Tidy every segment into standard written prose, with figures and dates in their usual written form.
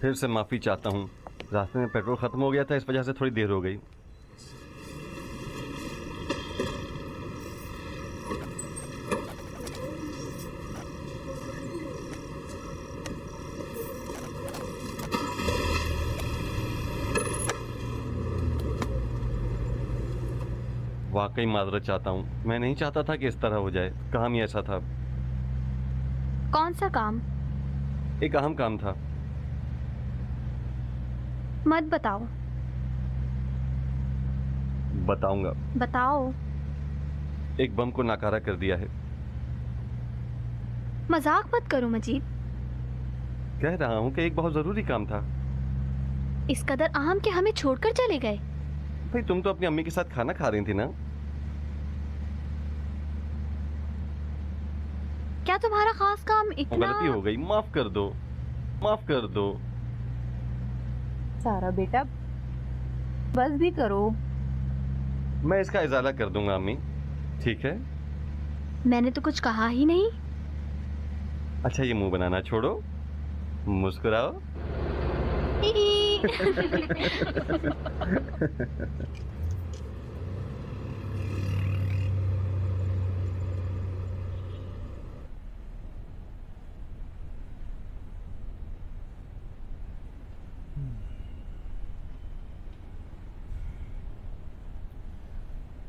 फिर से माफ़ी चाहता हूँ। रास्ते में पेट्रोल ख़त्म हो गया था, इस वजह से थोड़ी देर हो गई। वाकई माजरत चाहता हूँ। मैं नहीं चाहता था कि इस तरह हो जाए। काम ही ऐसा था। कौन सा काम? एक अहम काम था। मत बताओ। बताऊंगा। बताओ। एक बम को नाकारा कर दिया है। मजाक मत करो मजीद। कह रहा हूँ कि एक बहुत ज़रूरी काम था। इस कदर अहम कि हमें छोड़कर चले गए। भाई तुम तो अपनी अम्मी के साथ खाना खा रही थी ना। क्या तुम्हारा खास काम इतना? गलती हो गई, माफ कर दो, माफ कर दो। सारा बेटा बस भी करो। मैं इसका इजाला कर दूंगा अम्मी, ठीक है? मैंने तो कुछ कहा ही नहीं। अच्छा ये मुंह बनाना छोड़ो, मुस्कुराओ।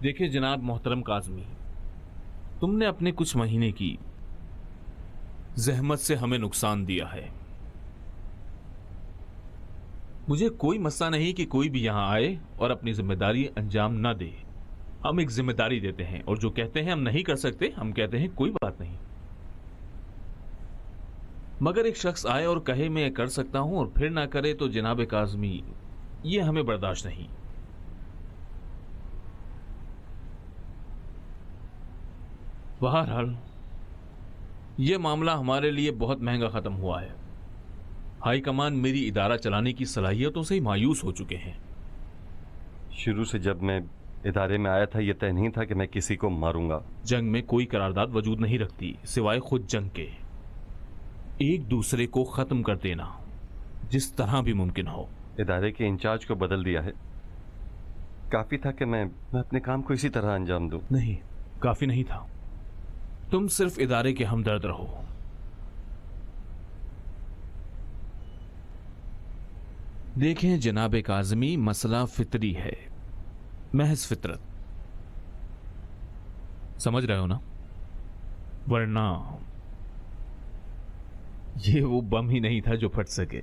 देखिए जनाब मोहतरम काज़मी, तुमने अपने कुछ महीने की जहमत से हमें नुकसान दिया है। मुझे कोई मसला नहीं कि कोई भी यहां आए और अपनी जिम्मेदारी अंजाम ना दे। हम एक जिम्मेदारी देते हैं और जो कहते हैं हम नहीं कर सकते, हम कहते हैं कोई बात नहीं। मगर एक शख्स आए और कहे मैं ये कर सकता हूं और फिर ना करे तो जनाब काज़मी, ये हमें बर्दाश्त नहीं। बहरहाल यह मामला हमारे लिए बहुत महंगा खत्म हुआ है। हाई कमान मेरी इदारा चलाने की सलाहियतों से ही मायूस हो चुके हैं। शुरू से जब मैं इदारे में आया था, यह तय नहीं था कि मैं किसी को मारूंगा। जंग में कोई करारदाद वजूद नहीं रखती सिवाय खुद जंग के। एक दूसरे को खत्म कर देना जिस तरह भी मुमकिन हो। इदारे के इंचार्ज को बदल दिया है। काफी था कि मैं अपने काम को इसी तरह अंजाम दूं। नहीं, काफी नहीं था। तुम सिर्फ इदारे के हमदर्द रहो। देखें जनाब काज़मी, मसला फितरी है, महज फितरत। समझ रहे हो ना? वरना ये वो बम ही नहीं था जो फट सके।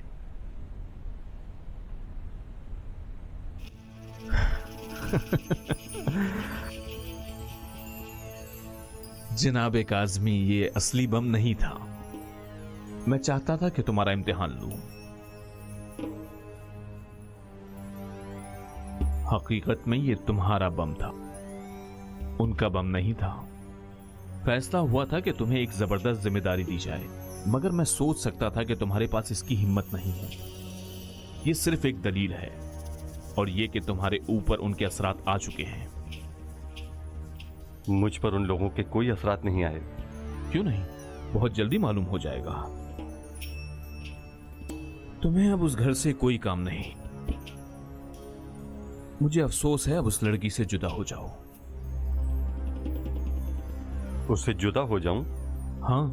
जनाब काज़मी, ये असली बम नहीं था। मैं चाहता था कि तुम्हारा इम्तिहान लूं। हकीकत में ये तुम्हारा बम था, उनका बम नहीं था। फैसला हुआ था कि तुम्हें एक जबरदस्त जिम्मेदारी दी जाए, मगर मैं सोच सकता था कि तुम्हारे पास इसकी हिम्मत नहीं है। ये सिर्फ एक दलील है, और ये कि तुम्हारे ऊपर उनके असरात आ चुके हैं। मुझ पर उन लोगों के कोई असरात नहीं आए। क्यों नहीं? बहुत जल्दी मालूम हो जाएगा। तुम्हें अब उस घर से कोई काम नहीं। मुझे अफसोस है, अब उस लड़की से जुदा हो जाओ। उससे जुदा हो जाऊं? हाँ,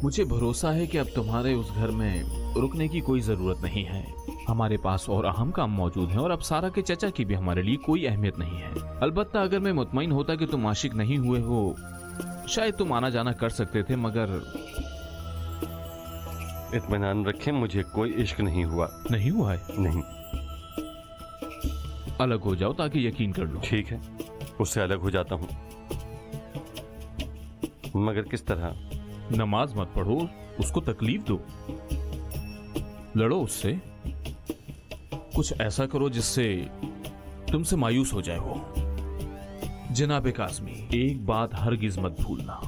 मुझे भरोसा है कि अब तुम्हारे उस घर में रुकने की कोई जरूरत नहीं है। हमारे पास और अहम काम मौजूद हैं और अब सारा के चचा की भी हमारे लिए कोई अहमियत नहीं है। अलबत्ता अगर मैं मुतमईन होता कि तुम आशिक नहीं हुए हो, शायद तुम आना जाना कर सकते थे, मगर इत्मीनान रखें, मुझे कोई इश्क नहीं हुआ। नहीं हुआ है? नहीं। अलग हो जाओ ताकि यकीन कर लो। ठीक है, उससे अलग हो जाता हूं, मगर किस तरह? नमाज मत पढ़ो, उसको तकलीफ दो, लड़ो उससे। कुछ ऐसा करो जिससे तुमसे मायूस हो जाए वो। जनाब काज़मी, एक बात हरगिज मत भूलना,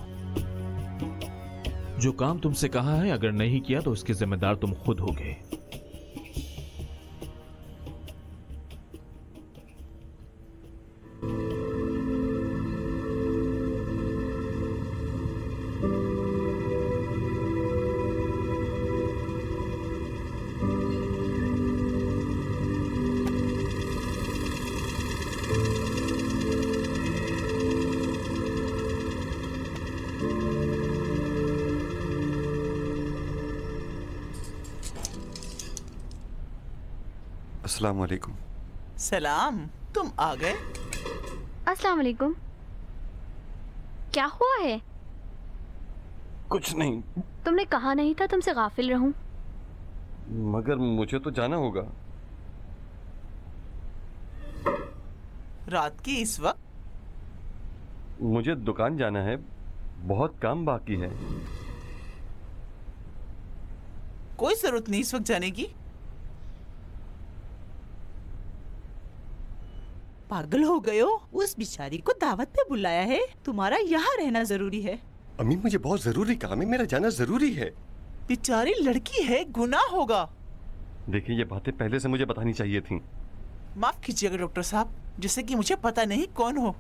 जो काम तुमसे कहा है अगर नहीं किया तो उसके जिम्मेदार तुम खुद होगे। अस्सलाम वालेकुम। सलाम, तुम आ गए। अस्सलाम वालेकुम। क्या हुआ है? कुछ नहीं, तुमने कहा नहीं था तुमसे गाफिल रहूं। मगर मुझे तो जाना होगा। रात की इस वक्त? मुझे दुकान जाना है, बहुत काम बाकी है। कोई जरूरत नहीं इस वक्त जाने की। पागल हो गए हो? उस बिचारी को दावत पे बुलाया है, तुम्हारा यहाँ रहना जरूरी है। अम्मी मुझे बहुत जरूरी काम है, मेरा जाना जरूरी है। बेचारी लड़की है, गुनाह होगा। देखिए, ये बातें पहले से मुझे बतानी चाहिए थी। माफ कीजिएगा डॉक्टर साहब, जैसे कि मुझे पता नहीं कौन हो।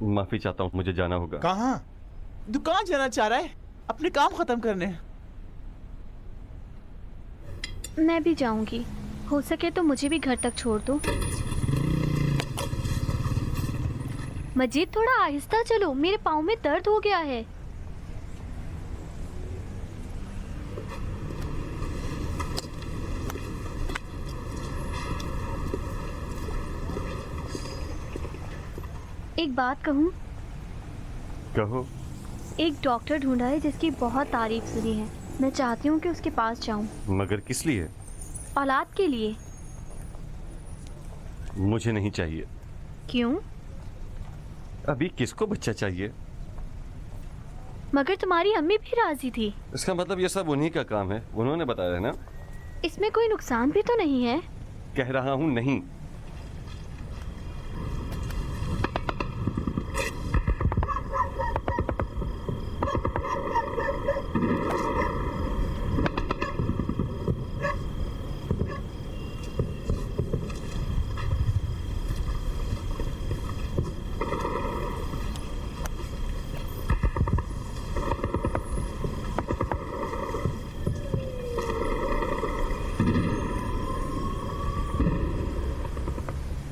माफी चाहता हूँ, मुझे जाना होगा। कहाँ? दुकान जाना चाह रहा है, अपने काम खत्म करने। मैं भी जाऊंगी, हो सके तो मुझे भी घर तक छोड़ दो। मजीद थोड़ा आहिस्ता चलो, मेरे पाँव में दर्द हो गया है। एक बात कहूँ? कहो। एक डॉक्टर ढूंढा है जिसकी बहुत तारीफ सुनी है। मैं चाहती हूँ कि उसके पास जाऊँ। मगर किस लिए? औलाद के लिए। मुझे नहीं चाहिए। क्यों? अभी किसको बच्चा चाहिए? मगर तुम्हारी अम्मी भी राजी थी। इसका मतलब ये सब उन्हीं का काम है, उन्होंने बताया है ना। इसमें कोई नुकसान भी तो नहीं है। कह रहा हूँ नहीं।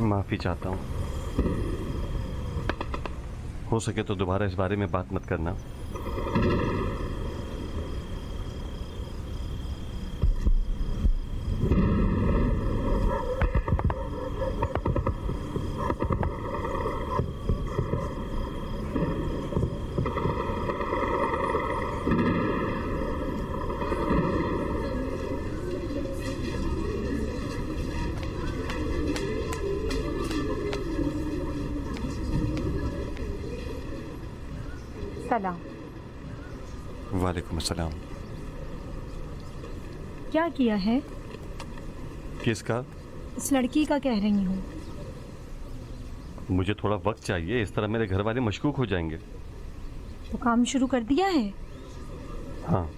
माफी चाहता हूँ। हो सके तो दोबारा इस बारे में बात मत करना। सलाम। वालेकुम अस्सलाम। क्या किया है? किसका? इस लड़की का कह रही हूँ। मुझे थोड़ा वक्त चाहिए, इस तरह मेरे घर वाले मशकूक हो जाएंगे। तो काम शुरू कर दिया है? हाँ।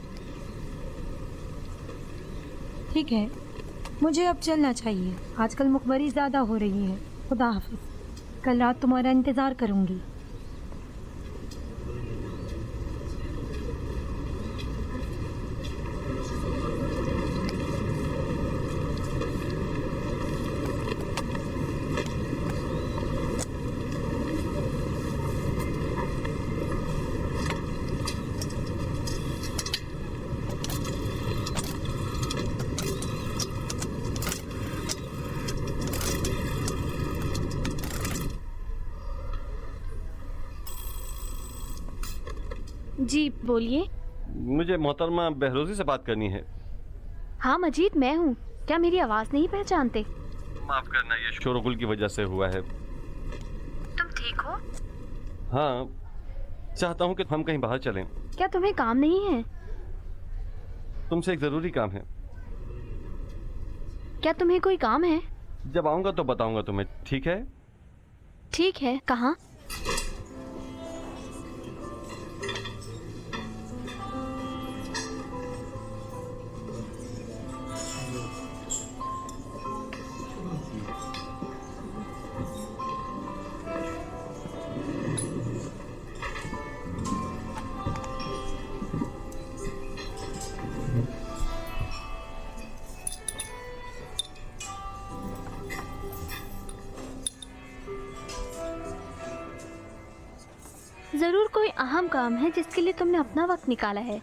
ठीक है, मुझे अब चलना चाहिए। आजकल मुखबरी ज़्यादा हो रही है। खुदा हाफिज। कल रात तुम्हारा इंतज़ार करूँगी। जी बोलिए। मुझे मोहतरमा बहरोजी से बात करनी है। हाँ मजीद, मैं हूँ। क्या मेरी आवाज़ नहीं पहचानते? माफ करना, ये शोरगुल की वजह से हुआ है। तुम ठीक हो? हाँ, चाहता हूँ कि हम कहीं बाहर चलें। क्या तुम्हें काम नहीं है? तुमसे एक जरूरी काम है। क्या तुम्हें कोई काम है? जब आऊंगा तो बताऊंगा तुम्हें, ठीक है? ठीक है, कहाँ? जरूर कोई अहम काम है जिसके लिए तुमने अपना वक्त निकाला है।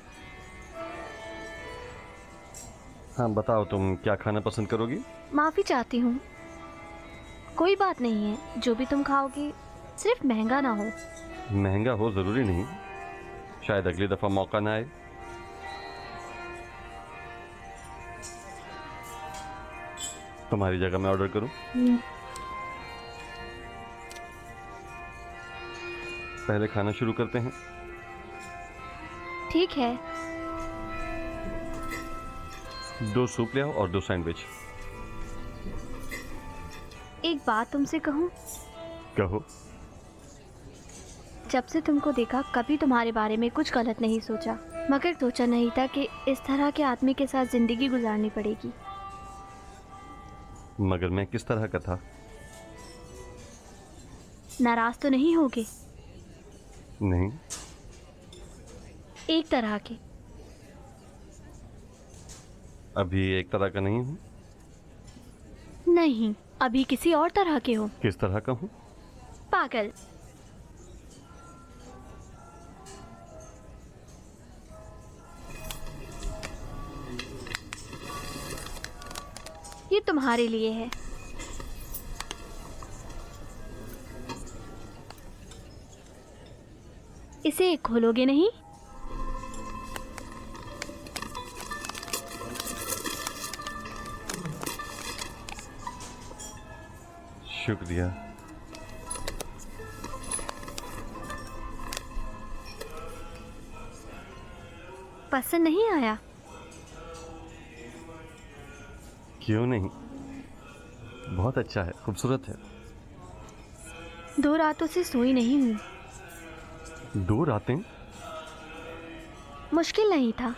हाँ बताओ, तुम क्या खाना पसंद करोगी? माफी चाहती हूँ, कोई बात नहीं है। जो भी तुम खाओगे सिर्फ महंगा ना हो। महंगा हो जरूरी नहीं, शायद अगली दफा मौका ना आए। तुम्हारी जगह मैं ऑर्डर करूं? पहले खाना शुरू करते हैं। ठीक है। 2 सूप ले आओ और 2 सैंडविच। एक बात तुमसे कहूँ? कहो। जब से तुमको देखा कभी तुम्हारे बारे में कुछ गलत नहीं सोचा, मगर सोचा नहीं था कि इस तरह के आदमी के साथ जिंदगी गुजारनी पड़ेगी। मगर मैं किस तरह का था? नाराज तो नहीं होगे? नहीं। एक तरह के। अभी एक तरह का नहीं हूँ। नहीं, अभी किसी और तरह के हो। किस तरह का हूँ? पागल। ये तुम्हारे लिए है। इसे खोलोगे नहीं? शुक्रिया। पसंद नहीं आया? क्यों नहीं, बहुत अच्छा है, खूबसूरत है। 2 रातों से सोई नहीं हूँ। 2 रातें? मुश्किल नहीं था।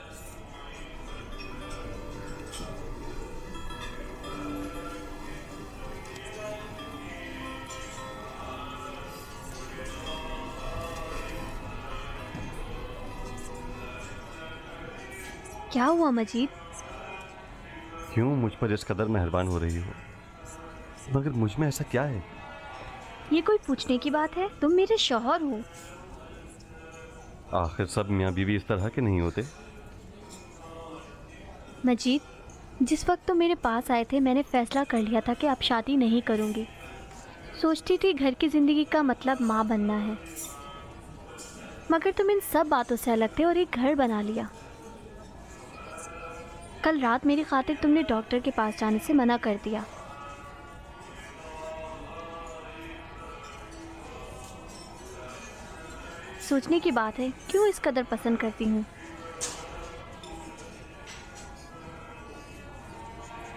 क्या हुआ मजीद? क्यों मुझ पर इस कदर मेहरबान हो रही हो? मगर मुझ में ऐसा क्या है? ये कोई पूछने की बात है? तुम मेरे शौहर हो। आखिर सब मियाँ बीवी इस तरह के नहीं होते। मजीद, जिस वक्त तुम मेरे पास आए थे मैंने फैसला कर लिया था कि अब शादी नहीं करूँगी। सोचती थी घर की ज़िंदगी का मतलब माँ बनना है, मगर तुम इन सब बातों से अलग थे और एक घर बना लिया। कल रात मेरी खातिर तुमने डॉक्टर के पास जाने से मना कर दिया। सोचने की बात है, क्यों इस कदर पसंद करती हूँ।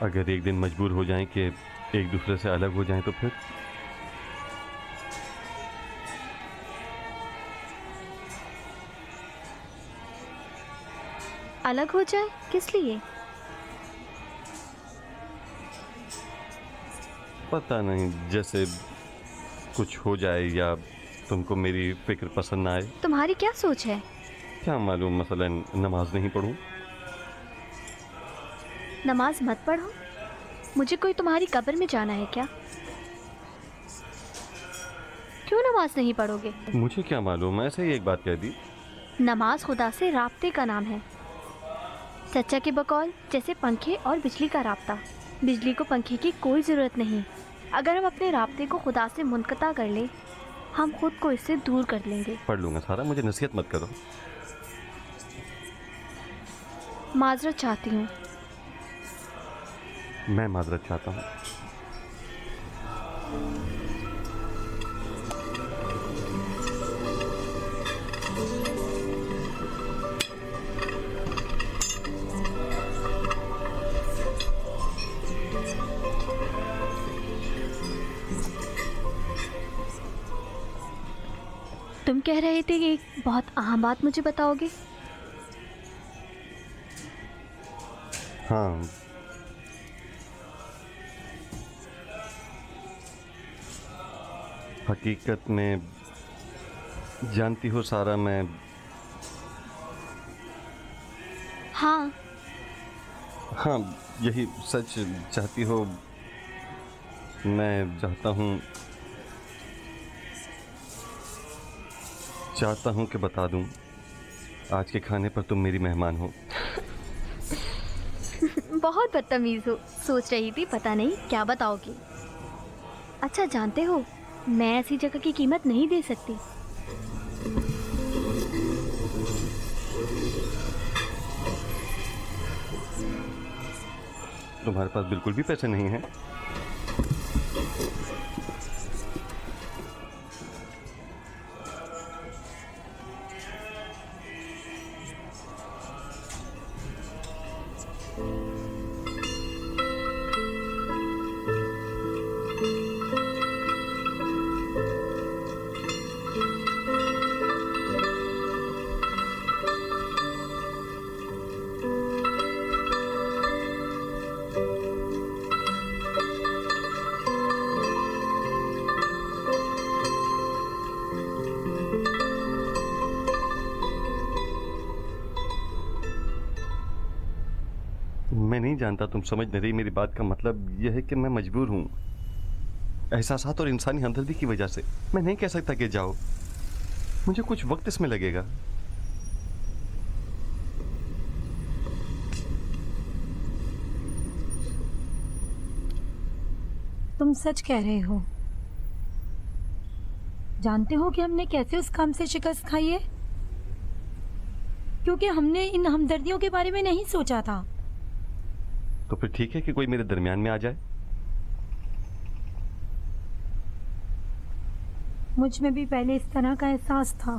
अगर एक दिन मजबूर हो जाएं कि एक दूसरे से अलग हो जाएं तो फिर? अलग हो जाए? किस लिए? पता नहीं, जैसे कुछ हो जाए या तुमको मेरी फिक्र पसंद ना आए। तुम्हारी क्या सोच है? क्या मालूम, मसलन नमाज नहीं पढ़ूं। नमाज मत पढ़ो। मुझे कोई तुम्हारी कब्र में जाना है क्या? क्यों नमाज नहीं पढ़ोगे? मुझे क्या मालूम, ऐसे ही एक बात कह दी। नमाज खुदा से राब्ते का नाम है। चचा के बकौल जैसे पंखे और बिजली का राब्ता। बिजली को पंखे की कोई ज़रूरत नहीं। अगर हम अपने राब्ते को खुदा से मुनक़ता कर ले, हम खुद को इससे दूर कर लेंगे। पढ़ लूंगा सारा, मुझे नसीहत मत करो। माजरत चाहती हूँ। मैं माजरत चाहता हूँ। तुम कह रहे थे कि एक बहुत अहम बात मुझे बताओगे। हाँ, हकीकत में जानती हो सारा, मैं हाँ हाँ यही सच चाहती हो। मैं चाहता हूँ चाहता हूं कि बता दूं, आज के खाने पर तुम मेरी मेहमान हो। बहुत बदतमीज हो। सोच रही थी पता नहीं क्या बताओगी। अच्छा जानते हो, मैं ऐसी जगह की कीमत नहीं दे सकती। तुम्हारे पास बिल्कुल भी पैसे नहीं हैं? मैं नहीं जानता तुम समझ नहीं रही मेरी बात का मतलब यह है कि मैं मजबूर हूं, एहसासात और इंसानी हमदर्दी की वजह से। मैं नहीं कह सकता कि जाओ, मुझे कुछ वक्त इसमें लगेगा। तुम सच कह रहे हो। जानते हो कि हमने कैसे उस काम से शिकस्त खाई है? क्योंकि हमने इन हमदर्दियों के बारे में नहीं सोचा था। तो फिर ठीक है कि कोई मेरे दरमियान में आ जाए। मुझ में भी पहले इस तरह का एहसास था,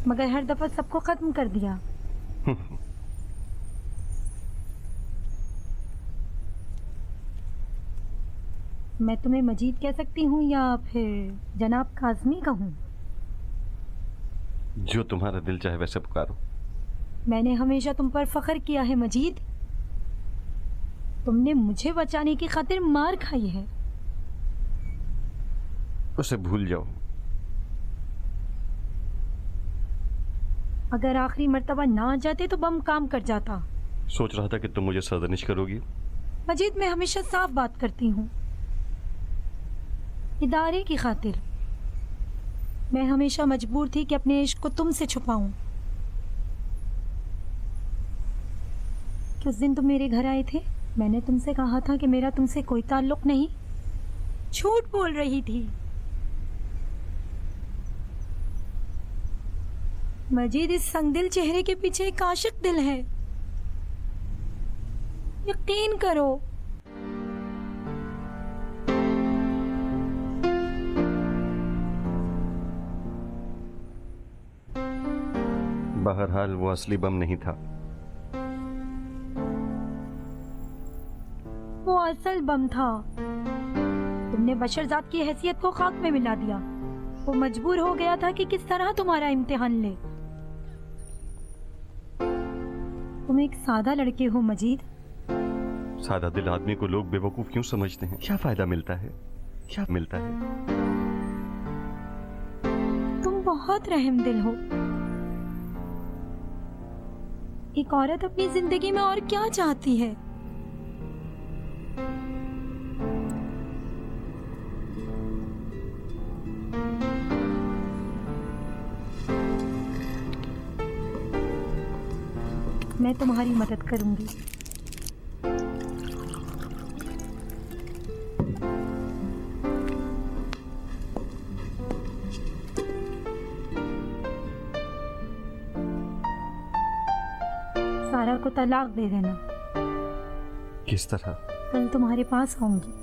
मगर हर दफा सबको खत्म कर दिया। मैं तुम्हें मजीद कह सकती हूँ या फिर जनाब काज़मी कहूँ? जो तुम्हारा दिल चाहे वैसे पुकारो। मैंने हमेशा तुम पर फख्र किया है मजीद। तुमने मुझे बचाने की खातिर मार खाई है। उसे भूल जाओ। अगर आखिरी मर्तबा ना आ जाते तो बम काम कर जाता। सोच रहा था कि तुम मुझे सरजनिश करोगी। मजीद, मैं हमेशा साफ बात करती हूँ। इदारे की खातिर मैं हमेशा मजबूर थी कि अपने इश्क को तुमसे छुपाऊं। कि उस दिन तुम मेरे घर आए थे, मैंने तुमसे कहा था कि मेरा तुमसे कोई ताल्लुक नहीं। झूठ बोल रही थी। मजीद, इस संगदिल चेहरे के पीछे एक आशिक दिल है। यकीन करो। बहरहाल वो असली बम नहीं था। वो असल बम था। तुमने बशरजात की हैसियत को खाक में मिला दिया। वो मजबूर हो गया था कि किस तरह तुम्हारा इम्तिहान ले। तुम एक सादा लड़के हो मजीद। सादा दिल आदमी को लोग बेवकूफ क्यों समझते हैं? क्या फायदा मिलता है? क्या मिलता है? तुम बहुत रहमदिल हो। एक औरत अपनी जिंदगी में और क्या चाहती है? मैं तुम्हारी मदद करूंगी। सारा को तलाक दे देना। किस तरह? कल तुम्हारे पास आऊंगी।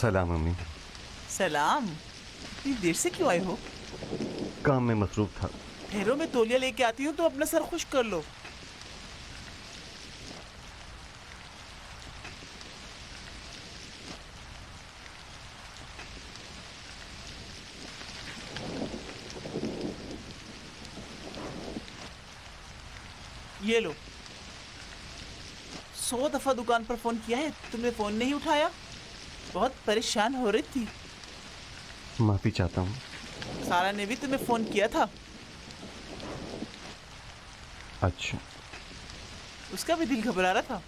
सलाम अम्मी। सलाम। इतनी देर से क्यों आए हो? काम में मसरूफ था। ठहरो, मैं तौलिया लेके आती हूँ तो अपना सर खुश कर लो। ये लो। 100 दफा दुकान पर फोन किया है, तुमने फोन नहीं उठाया। बहुत परेशान हो रही थी। माफी चाहता हूँ। सारा ने भी तुम्हें फोन किया था। अच्छा, उसका भी दिल घबरा रहा था।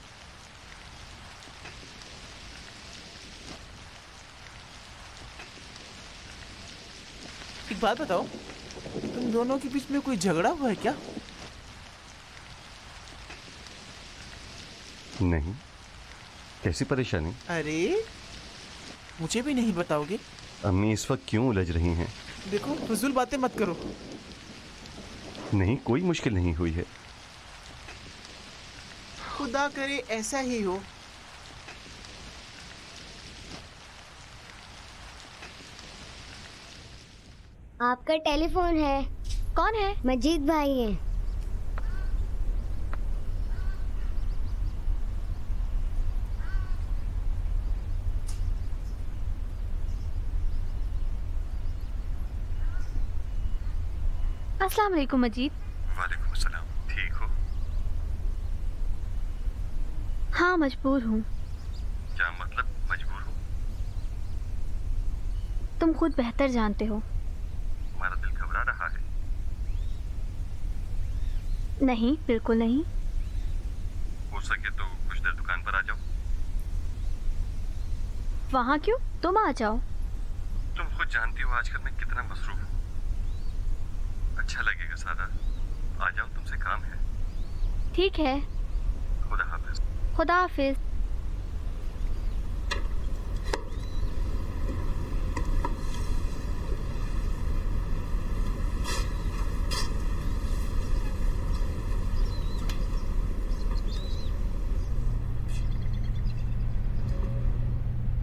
एक बात बताओ, तुम दोनों के बीच में कोई झगड़ा हुआ है क्या? नहीं। कैसी परेशानी? अरे, मुझे भी नहीं बताओगे? अम्मी इस वक्त क्यों उलझ रही हैं? देखो, फजूल बातें मत करो। नहीं, कोई मुश्किल नहीं हुई है। खुदा करे ऐसा ही हो। आपका टेलीफोन है। कौन है? मजीद भाई हैं। अस्सलाम वालेकुम मजीद। वालेकुम सलाम। ठीक हो? हाँ, मजबूर हूँ। क्या मतलब मजबूर हो? तुम खुद बेहतर जानते हो। हमारा दिल घबरा रहा है। नहीं, बिल्कुल नहीं। हो सके तो कुछ देर दुकान पर आ जाओ। वहाँ क्यों? तुम आ जाओ। तुम खुद जानती हो आजकल मैं कितना मसरूफ हूँ। अच्छा लगेगा सादा। आ जाओ, तुमसे काम है। ठीक है। खुदा हाफिज। खुदा हाफिज।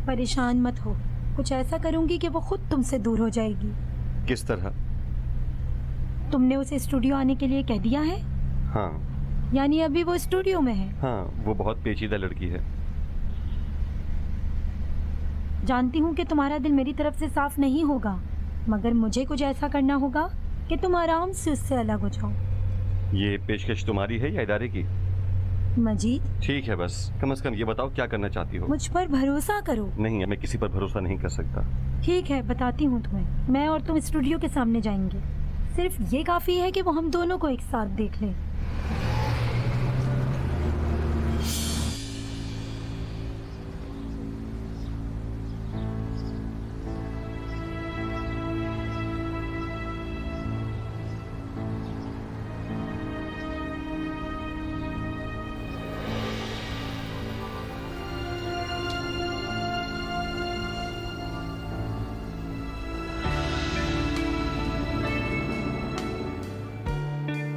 परेशान मत हो, कुछ ऐसा करूंगी कि वो खुद तुमसे दूर हो जाएगी। किस तरह? तुमने उसे स्टूडियो आने के लिए कह दिया है? हाँ। यानी अभी वो स्टूडियो में है? हाँ, वो बहुत पेचीदा लड़की है। जानती हूँ कि तुम्हारा दिल मेरी तरफ से साफ नहीं होगा, मगर मुझे कुछ ऐसा करना होगा कि तुम आराम से उससे अलग हो जाओ। ये पेशकश तुम्हारी है या इदारे की? मजीद, ठीक है, बस कम से कम ये बताओ क्या करना चाहती हो? मुझ पर भरोसा करो। नहीं, मैं किसी पर भरोसा नहीं कर सकता। ठीक है, बताती हूँ तुम्हें। मैं और तुम स्टूडियो के सामने जाएंगे। सिर्फ ये काफी है कि वो हम दोनों को एक साथ देख ले।